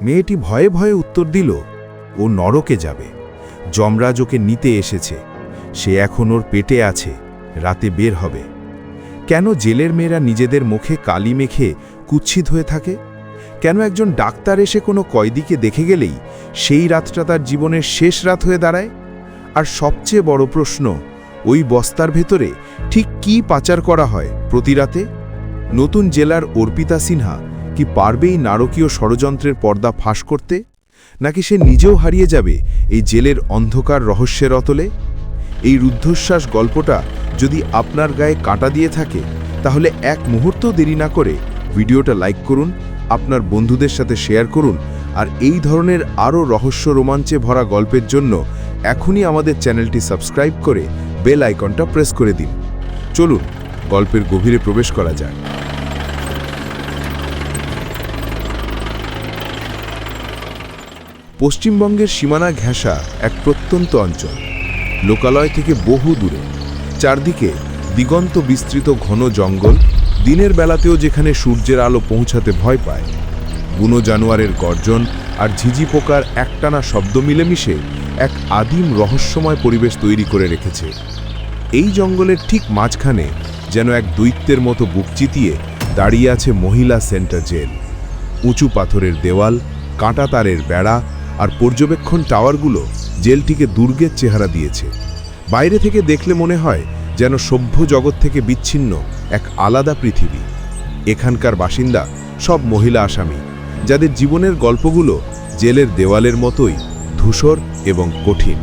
মেয়েটি ভয়ে ভয়ে উত্তর দিল, ও নরকে যাবে। যমরাজ ওকে নিতে এসেছে। সে এখন ওর পেটে আছে, রাতে বের হবে। কেন জেলের মেয়েরা নিজেদের মুখে কালি মেখে কুৎসিত হয়ে থাকে? কেন একজন ডাক্তার এসে কোনো কয়েদিকে দেখে গেলেই সেই রাতটা তার জীবনের শেষ রাত হয়ে দাঁড়ায়? আর সবচেয়ে বড় প্রশ্ন, ওই বস্তার ভেতরে ঠিক কী পাচার করা হয় প্রতি রাতে? নতুন জেলার অর্পিতা সিনহা কি পারবেই নারকীয় ষড়যন্ত্রের পর্দা ফাঁস করতে? নাকি সে নিজেও হারিয়ে যাবে এই জেলের অন্ধকার রহস্যের অতলে? এই রুদ্ধশ্বাস গল্পটা যদি আপনার গায়ে কাঁটা দিয়ে থাকে, তাহলে এক মুহূর্তও দেরি না করে ভিডিওটা লাইক করুন, আপনার বন্ধুদের সাথে শেয়ার করুন, আর এই ধরনের আরও রহস্য রোমাঞ্চে ভরা গল্পের জন্য এখনই আমাদের চ্যানেলটি সাবস্ক্রাইব করে বেল আইকনটা প্রেস করে দিন। চলুন গল্পের গভীরে প্রবেশ করা যাক। পশ্চিমবঙ্গের সীমানা ঘেঁষা এক প্রত্যন্ত অঞ্চল, লোকালয় থেকে বহু দূরে। চারদিকে দিগন্ত বিস্তৃত ঘন জঙ্গল, দিনের বেলাতেও যেখানে সূর্যের আলো পৌঁছাতে ভয় পায়। বুনো জানোয়ারের গর্জন আর ঝিঝি পোকার একটানা শব্দ মিলেমিশে এক আদিম রহস্যময় পরিবেশ তৈরি করে রেখেছে। এই জঙ্গলের ঠিক মাঝখানে যেন এক দৈত্যের মতো বুক চিতিয়ে দাঁড়িয়ে আছে মহিলা সেন্টার জেল। উঁচু পাথরের দেওয়াল, কাঁটা তারের বেড়া আর পর্যবেক্ষণ টাওয়ারগুলো জেলটিকে দুর্গের চেহারা দিয়েছে। বাইরে থেকে দেখলে মনে হয় যেন সভ্য জগৎ থেকে বিচ্ছিন্ন এক আলাদা পৃথিবী। এখানকার বাসিন্দা সব মহিলা আসামি, যাদের জীবনের গল্পগুলো জেলের দেওয়ালের মতোই ধূসর এবং কঠিন।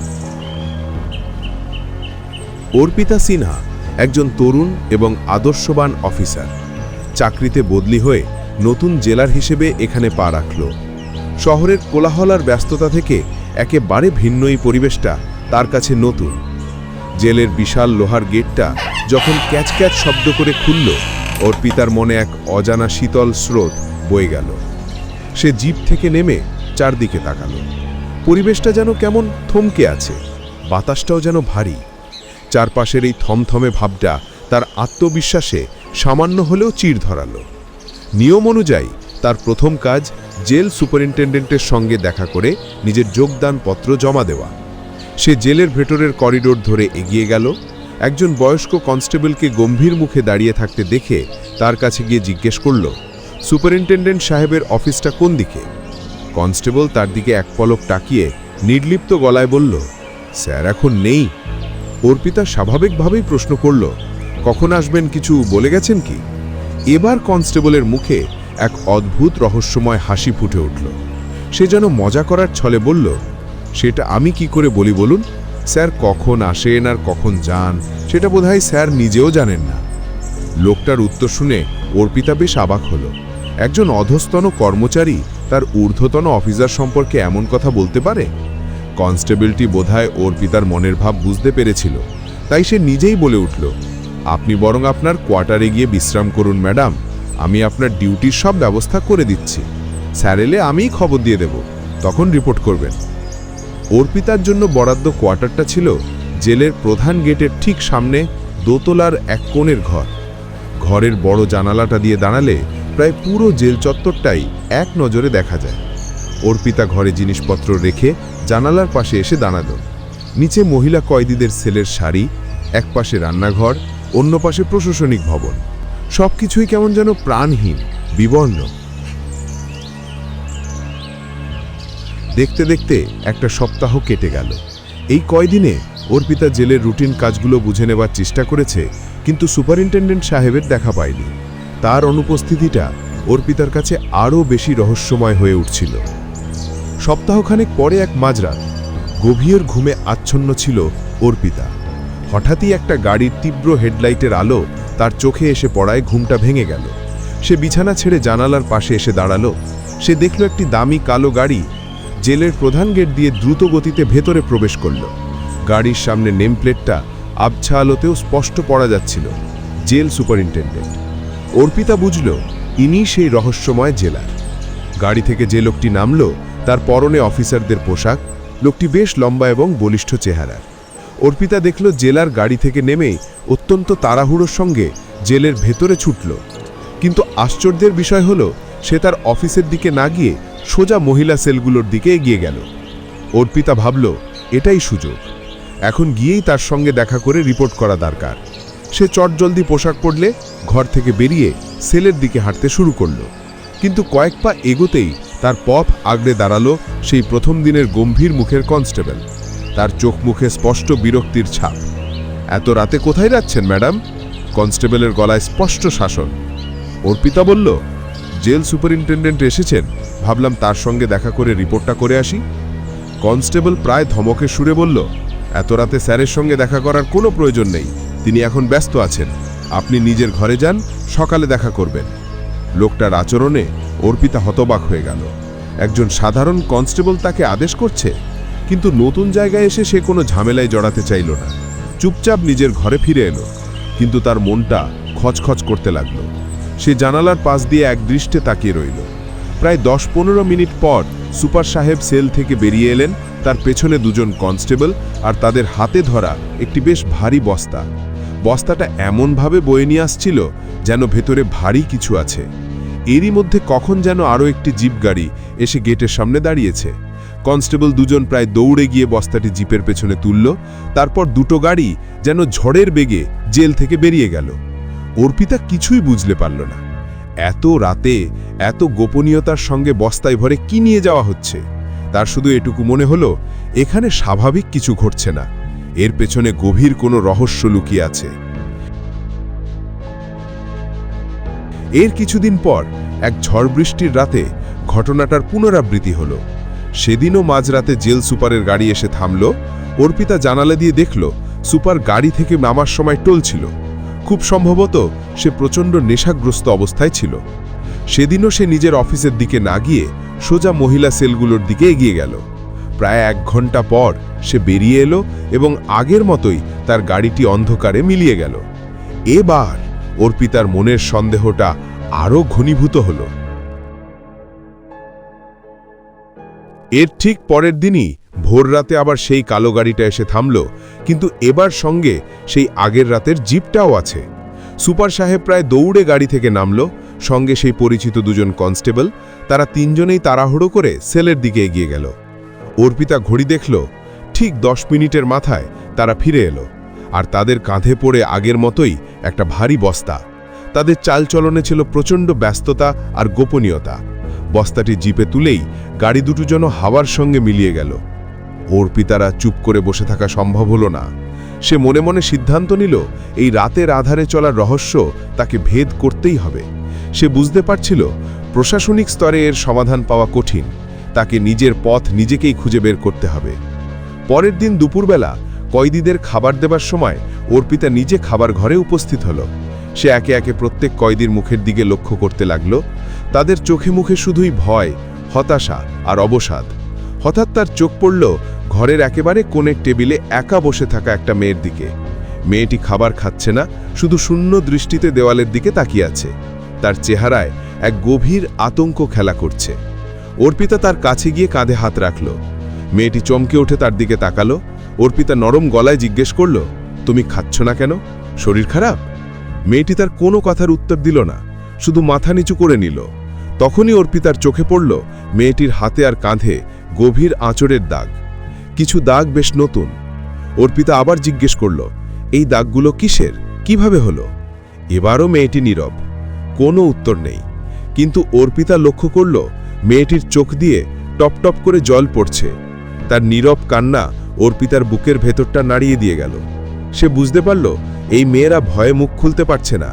অর্পিতা সিনহা একজন তরুণ এবং আদর্শবান অফিসার। চাকরিতে বদলি হয়ে নতুন জেলার হিসেবে এখানে পা রাখল। শহরের কোলাহল আর ব্যস্ততা থেকে একেবারে ভিন্ন এই পরিবেশটা তার কাছে নতুন। জেলের বিশাল লোহার গেটটা যখন ক্যাচ ক্যাচ শব্দ করে খুলল, অর্পিতার মনে এক অজানা শীতল স্রোত বয়ে গেল। সে জিপ থেকে নেমে চারদিকে তাকাল। পরিবেশটা যেন কেমন থমকে আছে, বাতাসটাও যেন ভারী। চারপাশের এই থমথমে ভাবটা তার আত্মবিশ্বাসে সামান্য হলেও চিড় ধরালো। নিয়ম অনুযায়ী তার প্রথম কাজ জেল সুপারিনটেন্ডেন্টের সঙ্গে দেখা করে নিজের যোগদানপত্র জমা দেওয়া। সে জেলের ভেতরের করিডোর ধরে এগিয়ে গেল। একজন বয়স্ক কনস্টেবলকে গম্ভীর মুখে দাঁড়িয়ে থাকতে দেখে তার কাছে গিয়ে জিজ্ঞেস করল, সুপারিনটেন্ডেন্ট সাহেবের অফিসটা কোন দিকে? কনস্টেবল তার দিকে এক পলক তাকিয়ে নির্লিপ্ত গলায় বলল, স্যার এখন নেই। অর্পিতা স্বাভাবিকভাবেই প্রশ্ন করল, কখন আসবেন, কিছু বলে গেছেন কি? এবার কনস্টেবলের মুখে এক অদ্ভুত রহস্যময় হাসি ফুটে উঠল। সে যেন মজা করার ছলে বলল, সেটা আমি কি করে বলি বলুন? স্যার কখন আসেন আর কখন যান সেটা বোধহয় স্যার নিজেও জানেন না। লোকটার উত্তর শুনে অর্পিতা বেশ অবাক হল। একজন অধস্তন কর্মচারী তার ঊর্ধ্বতন অফিসার সম্পর্কে এমন কথা বলতে পারে? কনস্টেবলটি বোধহয় অর্পিতার মনের ভাব বুঝতে পেরেছিল, তাই সে নিজেই বলে উঠল, আপনি বরং আপনার কোয়ার্টারে গিয়ে বিশ্রাম করুন ম্যাডাম, আমি আপনার ডিউটির সব ব্যবস্থা করে দিচ্ছি। স্যার এলে আমিই খবর দিয়ে দেব, তখন রিপোর্ট করবেন। অর্পিতার জন্য বরাদ্দ কোয়ার্টারটা ছিল জেলের প্রধান গেটের ঠিক সামনে দোতলার এক কোণের ঘর। ঘরের বড় জানালাটা দিয়ে দাঁড়ালে প্রায় পুরো জেল চত্বরটাই এক নজরে দেখা যায়। অর্পিতা ঘরে জিনিসপত্র রেখে জানালার পাশে এসে দাঁড়াল। নিচে মহিলা কয়েদিদের সেলের সারি, এক পাশে রান্নাঘর, অন্য পাশে প্রশাসনিক ভবন। সবকিছুই কেমন যেন প্রাণহীন, বিবর্ণ। দেখতে দেখতে একটা সপ্তাহ কেটে গেল। এই কয়দিনে অর্পিতা জেলের রুটিন কাজগুলো বুঝে নেবার চেষ্টা করেছে, কিন্তু সুপারিনটেন্ডেন্ট সাহেবের দেখা পায়নি। তার অনুপস্থিতিটা অর্পিতার কাছে আরও বেশি রহস্যময় হয়ে উঠছিল। সপ্তাহখানেক পরে এক মাঝরাত, গভীর ঘুমে আচ্ছন্ন ছিল অর্পিতা। হঠাৎই একটা গাড়ির তীব্র হেডলাইটের আলো তার চোখে এসে পড়ায় ঘুমটা ভেঙে গেল। সে বিছানা ছেড়ে জানালার পাশে এসে দাঁড়ালো। সে দেখল একটি দামি কালো গাড়ি জেলের প্রধান গেট দিয়ে দ্রুত গতিতে ভেতরে প্রবেশ করল। গাড়ির সামনে নেমপ্লেটটা আবছা আলোতেও স্পষ্ট পড়া যাচ্ছিল, জেল সুপারিনটেন্ডেন্ট। অর্পিতা বুঝল ইনি সেই রহস্যময় জেলার। গাড়ি থেকে যে লোকটি নামল তার পরনে অফিসারদের পোশাক। লোকটি বেশ লম্বা এবং বলিষ্ঠ চেহারার। অর্পিতা দেখল জেলার গাড়ি থেকে নেমেই অত্যন্ত তাড়াহুড়োর সঙ্গে জেলের ভেতরে ছুটল। কিন্তু আশ্চর্যের বিষয় হলো, সে তার অফিসের দিকে না গিয়ে সোজা মহিলা সেলগুলোর দিকে এগিয়ে গেল। অর্পিতা ভাবল এটাই সুযোগ, এখন গিয়েই তার সঙ্গে দেখা করে রিপোর্ট করা দরকার। সে চটজলদি পোশাক পরলে ঘর থেকে বেরিয়ে সেলের দিকে হাঁটতে শুরু করল। কিন্তু কয়েক পা এগোতেই তার পথ আগড়ে দাঁড়ালো সেই প্রথম দিনের গম্ভীর মুখের কনস্টেবল। তার চোখ মুখে স্পষ্ট বিরক্তির ছাপ। এত রাতে কোথায় যাচ্ছেন ম্যাডাম? কনস্টেবলের গলায় স্পষ্ট শাসন। অর্পিতা বলল, জেল সুপারিনটেন্ডেন্ট এসেছেন, ভাবলাম তার সঙ্গে দেখা করে রিপোর্টটা করে আসি। কনস্টেবল প্রায় ধমকের সুরে বলল, এত রাতে স্যারের সঙ্গে দেখা করার কোনো প্রয়োজন নেই, তিনি এখন ব্যস্ত আছেন, আপনি নিজের ঘরে যান, সকালে দেখা করবেন। লোকটার আচরণে অর্পিতা হতবাক হয়ে গেল। একজন সাধারণ কনস্টেবল তাকে আদেশ করছে, কিন্তু নতুন জায়গায় এসে সে কোনো ঝামেলায় জড়াতে চাইল না। চুপচাপ নিজের ঘরে ফিরে এলো, কিন্তু তার মনটা খচখচ করতে লাগলো। সে জানালার পাশ দিয়ে একদৃষ্টে তাকিয়ে রইল। প্রায় 10-15 মিনিট পর সুপার সাহেব সেল থেকে বেরিয়ে এলেন, তার পেছনে দুজন কনস্টেবল আর তাদের হাতে ধরা একটি বেশ ভারী বস্তা। বস্তাটা এমনভাবে বয়ে নিয়ে আসছিল যেন ভেতরে ভারী কিছু আছে। এরই মধ্যে কখন যেন আরও একটি জিপ গাড়ি এসে গেটের সামনে দাঁড়িয়েছে। কনস্টেবল দুজন প্রায় দৌড়ে গিয়ে বস্তাটি জিপের পেছনে তুলল, তারপর দুটো গাড়ি যেন ঝড়ের বেগে জেল থেকে বেরিয়ে গেল। অর্পিতা কিছুই বুঝতে পারল না, এত রাতে এত গোপনীয়তার সঙ্গে বস্তায় ভরে কি নিয়ে যাওয়া হচ্ছে। তার শুধু এটুকু মনে হলো, এখানে স্বাভাবিক কিছু ঘটছে না, এর পেছনে গভীর কোনো রহস্য লুকিয়ে আছে। এর কিছুদিন পর এক ঝড় বৃষ্টির রাতে ঘটনাটার পুনরাবৃত্তি হলো। সেদিনও মাঝরাতে জেল সুপারের গাড়ি এসে থামল। অর্পিতা জানালা দিয়ে দেখল সুপার গাড়ি থেকে নামার সময় টলছিল। খুব সম্ভবত সে প্রচণ্ড নেশাগ্রস্ত অবস্থায় ছিল। সেদিনও সে নিজের অফিসের দিকে না গিয়ে সোজা মহিলা সেলগুলোর দিকে এগিয়ে গেল। প্রায় 1 ঘন্টা পর সে বেরিয়ে এলো এবং আগের মতোই তার গাড়িটি অন্ধকারে মিলিয়ে গেল। এবার অর্পিতার মনের সন্দেহটা আরও ঘনীভূত হল। এর ঠিক পরের দিনই ভোর রাতে আবার সেই কালো গাড়িটা এসে থামল, কিন্তু এবার সঙ্গে সেই আগের রাতের জিপটাও আছে। সুপার সাহেব প্রায় দৌড়ে গাড়ি থেকে নামল, সঙ্গে সেই পরিচিত দুজন কনস্টেবল। তারা তিনজনেই তাড়াহুড়ো করে সেলের দিকে এগিয়ে গেল। অর্পিতা ঘড়ি দেখল, ঠিক 10 মিনিটের মাথায় তারা ফিরে এলো, আর তাদের কাঁধে পড়ে আগের মতোই একটা ভারী বস্তা। তাদের চালচলনে ছিল প্রচণ্ড ব্যস্ততা আর গোপনীয়তা। বস্তাটি জিপে তুলেই গাড়ি দুটো যেন হাওয়ার সঙ্গে মিলিয়ে গেল। অর্পিতারা চুপ করে বসে থাকা সম্ভব হলো না। সে মনে মনে সিদ্ধান্ত নিল, এই রাতের আধারে চলার রহস্য তাকে ভেদ করতেই হবে। সে বুঝতে পারছিল প্রশাসনিক স্তরে এর সমাধান পাওয়া কঠিন, তাকে নিজের পথ নিজেকেই খুঁজে বের করতে হবে। পরের দিন দুপুরবেলা কয়েদিদের খাবার দেবার সময় অর্পিতা নিজে খাবার ঘরে উপস্থিত হল। সে একে একে প্রত্যেক কয়েদির মুখের দিকে লক্ষ্য করতে লাগল। তাদের চোখে মুখে শুধুই ভয়, হতাশা আর অবসাদ। হঠাৎ তার চোখ পড়ল ঘরের একেবারে কোণের টেবিলে একা বসে থাকা একটা মেয়ের দিকে। মেয়েটি খাবার খাচ্ছে না, শুধু শূন্য দৃষ্টিতে দেওয়ালের দিকে তাকিয়ে আছে। তার চেহারায় এক গভীর আতঙ্ক খেলা করছে। অর্পিতা তার কাছে গিয়ে কাঁধে হাত রাখল। মেয়েটি চমকে উঠে তার দিকে তাকালো। অর্পিতা নরম গলায় জিজ্ঞেস করল, তুমি খাচ্ছ না কেন? শরীর খারাপ? মেয়েটি তার কোনো কথার উত্তর দিল না, শুধু মাথা নিচু করে নিল। তখনই অর্পিতার চোখে পড়ল মেয়েটির হাতে আর কাঁধে গভীর আঁচড়ের দাগ। কিছু দাগ বেশ নতুন। অর্পিতা আবার জিজ্ঞেস করল, এই দাগগুলো কিসের, কিভাবে হলো? এবারও মেয়েটি নীরব, কোনো উত্তর নেই। কিন্তু অর্পিতা লক্ষ্য করল মেয়েটির চোখ দিয়ে টপ টপ করে জল পড়ছে। তার নীরব কান্না অর্পিতার বুকের ভেতরটা নাড়িয়ে দিয়ে গেল। সে বুঝতে পারল এই মেয়েরা ভয়ে মুখ খুলতে পারছে না।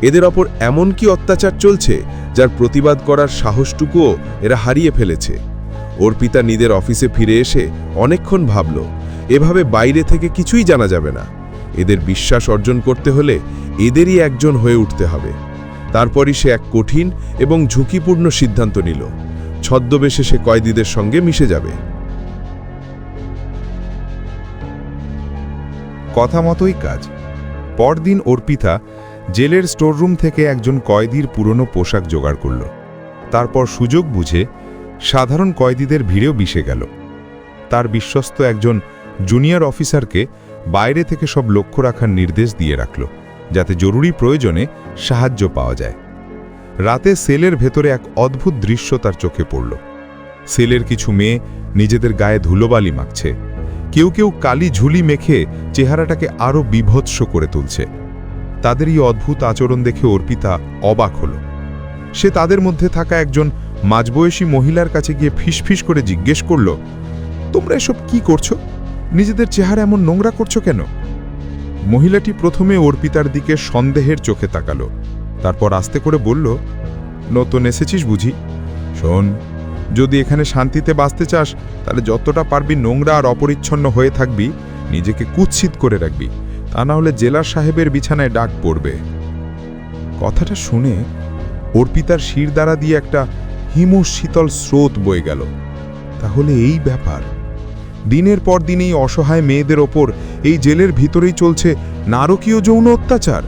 এদের ওপর এমন কি অত্যাচার চলছে যার প্রতিবাদ করার সাহসটুকুও এরা হারিয়ে ফেলেছে। অর্পিতা নিজের অফিসে ফিরে এসে অনেকক্ষণ ভাবল, এভাবে বাইরে থেকে কিছুই জানা যাবে না। এদের বিশ্বাস অর্জন করতে হলে এদেরই একজন হয়ে উঠতে হবে। তারপরই সে এক কঠিন এবং ঝুঁকিপূর্ণ সিদ্ধান্ত নিল। ছদ্মবেশে সে কয়েদিদের সঙ্গে মিশে যাবে। কথা মতোই কাজ। পরদিন অর্পিতা জেলের স্টোররুম থেকে একজন কয়েদির পুরনো পোশাক জোগাড় করল। তারপর সুযোগ বুঝে সাধারণ কয়েদিদের ভিড়েও মিশে গেল। তার বিশ্বস্ত একজন জুনিয়র অফিসারকে বাইরে থেকে সব লক্ষ্য রাখার নির্দেশ দিয়ে রাখল, যাতে জরুরি প্রয়োজনে সাহায্য পাওয়া যায়। রাতে সেলের ভেতরে এক অদ্ভুত দৃশ্য তার চোখে পড়ল। সেলের কিছু মেয়ে নিজেদের গায়ে ধুলোবালি মাখছে, কেউ কেউ কালি ঝুলি মেখে চেহারাটাকে আরও বিভৎস করে তুলছে। তাদের এই অদ্ভুত আচরণ দেখে অর্পিতা অবাক হল। সে তাদের মধ্যে থাকা একজন মাঝবয়সী মহিলার কাছে গিয়ে ফিসফিস করে জিজ্ঞেস করল, তোমরা এসব কি করছো? নিজেদের চেহারা এমন নোংরা করছো কেন? মহিলাটি প্রথমে অর্পিতার দিকে সন্দেহের চোখে তাকালো, তারপর আস্তে করে বলল, নতুন এসেছিস বুঝি? শোন, যদি এখানে শান্তিতে বাঁচতে চাস তাহলে যতটা পারবি নোংরা আর অপরিচ্ছন্ন হয়ে থাকবি, নিজেকে কুৎসিত করে রাখবি, তা না হলে জেলার সাহেবের বিছানায় ডাক পড়বে। কথাটা শুনে অর্পিতার শিরদাঁড়া দিয়ে একটা হিমশীতল স্রোত বয়ে গেল। তাহলে এই ব্যাপার, দিনের পর দিন এই অসহায় মেয়েদের ওপর এই জেলের ভিতরেই চলছে নারকীয় যৌন অত্যাচার।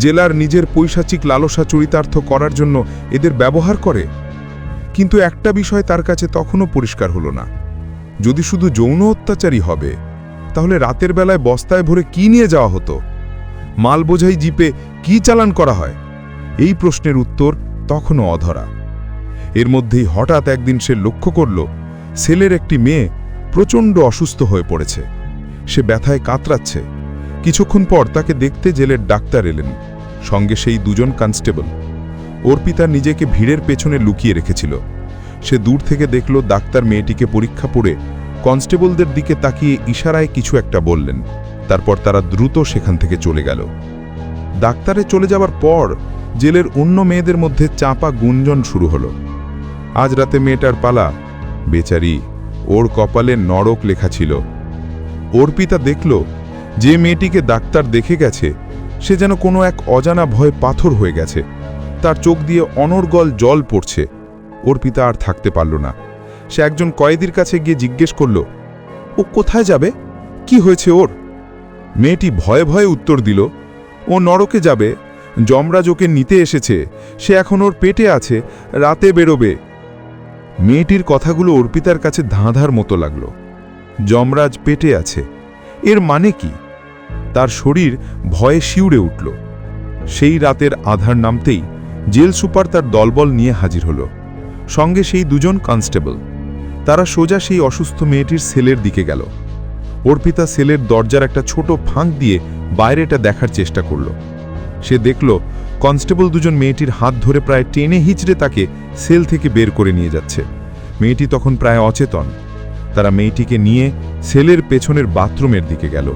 জেলার নিজের পৈশাচিক লালসা চরিতার্থ করার জন্য এদের ব্যবহার করে। কিন্তু একটা বিষয় তার কাছে তখনও পরিষ্কার হলো না, যদি শুধু যৌন অত্যাচারই হবে তাহলে রাতের বেলায় বস্তায় ভরে কি নিয়ে যাওয়া হতো? মাল বোঝাই জিপে কি চালান করা হয়? এই প্রশ্নের উত্তর তখনও অধরা। এর মধ্যেই হঠাৎ একদিন সে লক্ষ্য করল, সেলের একটি মেয়ে প্রচণ্ড অসুস্থ হয়ে পড়েছে। সে ব্যথায় কাতরাচ্ছে। কিছুক্ষণ পর তাকে দেখতে জেলের ডাক্তার এলেন, সঙ্গে সেই দুজন কনস্টেবল। অর্পিতা নিজেকে ভিড়ের পেছনে লুকিয়ে রেখেছিল। সে দূর থেকে দেখল ডাক্তার মেয়েটিকে পরীক্ষা করে কনস্টেবলদের দিকে তাকিয়ে ইশারায় কিছু একটা বললেন। তারপর তারা দ্রুত সেখান থেকে চলে গেল। ডাক্তারে চলে যাবার পর জেলের অন্য মেয়েদের মধ্যে চাপা গুঞ্জন শুরু হলো। আজ রাতে মেয়েটার পালা, বেচারি, ওর কপালে নরক লেখা ছিল। অর্পিতা দেখল যে মেয়েটিকে ডাক্তার দেখে গেছে সে যেন কোনো এক অজানা ভয় পাথর হয়ে গেছে। তার চোখ দিয়ে অনর্গল জল পড়ছে। অর্পিতা আর থাকতে পারল না। সে একজন কয়েদির কাছে গিয়ে জিজ্ঞেস করল, ও কোথায় যাবে? কি হয়েছে ওর? মেয়েটি ভয়ে ভয়ে উত্তর দিল, ও নরকে যাবে, যমরাজ ওকে নিতে এসেছে, সে এখন ওর পেটে আছে, রাতে বেরোবে। মেয়েটির কথাগুলো অর্পিতার কাছে ধাঁধার মতো লাগল। যমরাজ পেটে আছে, এর মানে কি? তার শরীর ভয়ে শিউরে উঠল। সেই রাতের আধার নামতেই জেল সুপার তার দলবল নিয়ে হাজির হল, সঙ্গে সেই দুজন কনস্টেবল। তারা সোজা সেই অসুস্থ মেয়েটির সেলের দিকে গেল। অর্পিতা সেলের দরজার একটা ছোট ফাঁক দিয়ে বাইরেটা দেখার চেষ্টা করল। সে দেখল কনস্টেবল দুজন মেয়েটির হাত ধরে প্রায় টেনে হিচড়ে তাকে সেল থেকে বের করে নিয়ে যাচ্ছে। মেয়েটি তখন প্রায় অচেতন। তারা মেয়েটিকে নিয়ে সেলের পেছনের বাথরুমের দিকে গেল।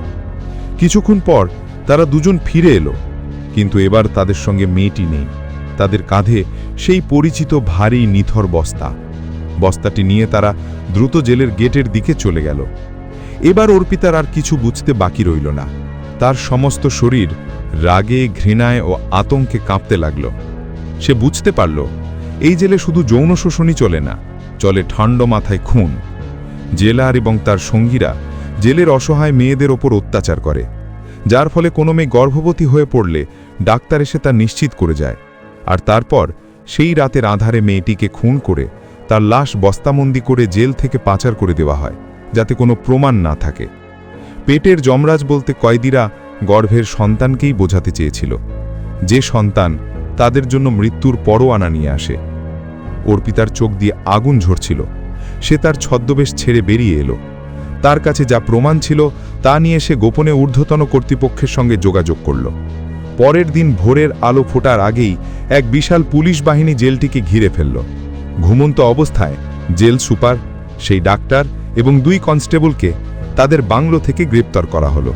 কিছুক্ষণ পর তারা দুজন ফিরে এলো, কিন্তু এবার তাদের সঙ্গে মেয়েটি নেই। তাদের কাঁধে সেই পরিচিত ভারী নিথর বস্তা। বস্তাটি নিয়ে তারা দ্রুত জেলের গেটের দিকে চলে গেল। এবার অর্পিতার আর কিছু বুঝতে বাকি রইল না। তার সমস্ত শরীর রাগে, ঘৃণায় ও আতঙ্কে কাঁপতে লাগল। সে বুঝতে পারল এই জেলে শুধু যৌন শোষণই চলে না, চলে ঠান্ডা মাথায় খুন। জেলার এবং তার সঙ্গীরা জেলের অসহায় মেয়েদের ওপর অত্যাচার করে, যার ফলে কোনো মেয়ে গর্ভবতী হয়ে পড়লে ডাক্তার এসে তা নিশ্চিত করে যায়। আর তারপর সেই রাতের আধারে মেয়েটিকে খুন করে তার লাশ বস্তাবন্দি করে জেল থেকে পাচার করে দেওয়া হয়, যাতে কোনো প্রমাণ না থাকে। পেটের যমরাজ বলতে কয়েদিরা গর্ভের সন্তানকেই বোঝাতে চেয়েছিল, যে সন্তান তাদের জন্য মৃত্যুর পরোয়ানা নিয়ে আসে। অর্পিতার চোখ দিয়ে আগুন ঝরছিল। সে তার ছদ্মবেশ ছেড়ে বেরিয়ে এলো। তার কাছে যা প্রমাণ ছিল তা নিয়ে সে গোপনে ঊর্ধ্বতন কর্তৃপক্ষের সঙ্গে যোগাযোগ করল। পরের দিন ভোরের আলো ফোটার আগেই এক বিশাল পুলিশ বাহিনী জেলটিকে ঘিরে ফেলল। ঘুমন্ত অবস্থায় জেল সুপার, সেই ডাক্তার এবং দুই কনস্টেবলকে তাদের বাংলো থেকে গ্রেপ্তার করা হলো।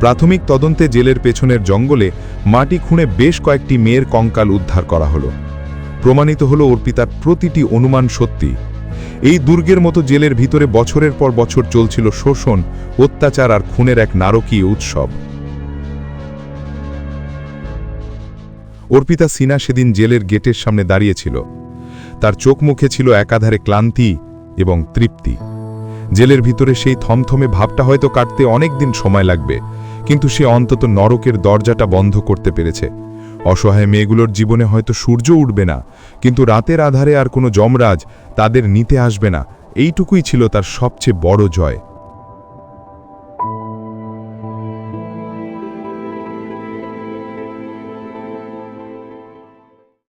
প্রাথমিক তদন্তে জেলের পেছনের জঙ্গলে মাটি খুঁড়ে বেশ কয়েকটি মেয়ের কঙ্কাল উদ্ধার করা হলো। প্রমাণিত হলো অর্পিতার প্রতিটি অনুমান সত্যি। এই দুর্গের মতো জেলের ভিতরে বছরের পর বছর চলছিল শোষণ, অত্যাচার আর খুনের এক নারকীয় উৎসব। অর্পিতা সিনহা সেদিন জেলের গেটের সামনে দাঁড়িয়েছিল। তার চোখ মুখে ছিল একাধারে ক্লান্তি এবং তৃপ্তি। জেলের ভিতরে সেই থমথমে ভাবটা হয়তো কাটতে অনেক দিন সময় লাগবে, কিন্তু সে অন্তত নরকের দরজাটা বন্ধ করতে পেরেছে। অসহায় মেয়েগুলোর জীবনে হয়তো সূর্য উঠবে না, কিন্তু রাতের আধারে আর কোনো যমরাজ তাদের নিতে আসবে না, এইটুকুই ছিল তার সবচেয়ে বড় জয়।